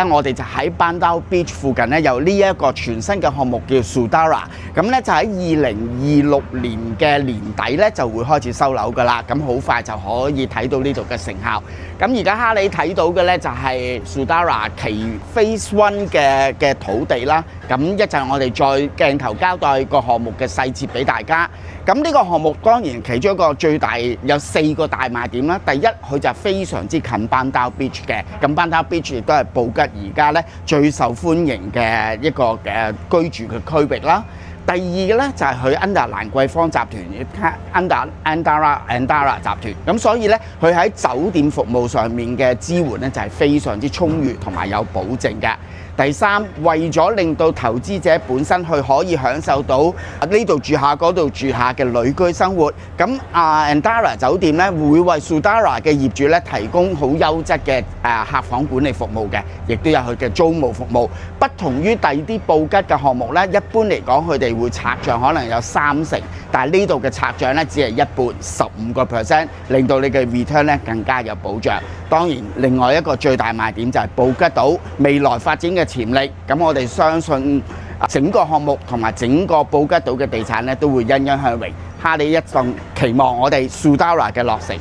我哋就喺班達 Beach 附近咧，有呢一個全新嘅項目叫 Sudara， 咁咧就喺2026年嘅年底咧就會開始收樓噶啦，咁好快就可以睇到呢度嘅成效。咁而家哈利睇到嘅咧就係 Sudara 其 Phase 1嘅土地啦，咁一陣我哋再鏡頭交代個項目嘅細節俾大家。咁呢個項目當然其中一個最大有4個大賣點啦。第一，佢就非常之近班達 Beach 嘅，咁班達 Beach 亦都係布吉而家咧最受歡迎嘅一個居住嘅區域啦。第二嘅咧就係佢安達蘭桂坊集團，Andara 集團，咁所以咧佢喺酒店服務上面嘅支援咧就係非常之充裕同埋有保證嘅。第三，為咗令到投資者本身佢可以享受到呢度住下嗰度住下嘅旅居生活，咁Andara 酒店咧會為 Sudara 嘅業主咧提供好優質嘅客房管理服務嘅，亦都有佢嘅租務服務。不同於第二啲布吉嘅項目咧，一般嚟講佢哋會拆賬可能有30%，但係呢度嘅拆賬咧只係一半15%，令到你嘅 return 咧更加有保障。當然，另外一個最大賣點就係布吉島未來發展嘅潛力，咁我哋相信整個項目同埋整個布吉島嘅地產咧都會欣欣向榮。哈利一定期望我哋 Sudara 嘅落成。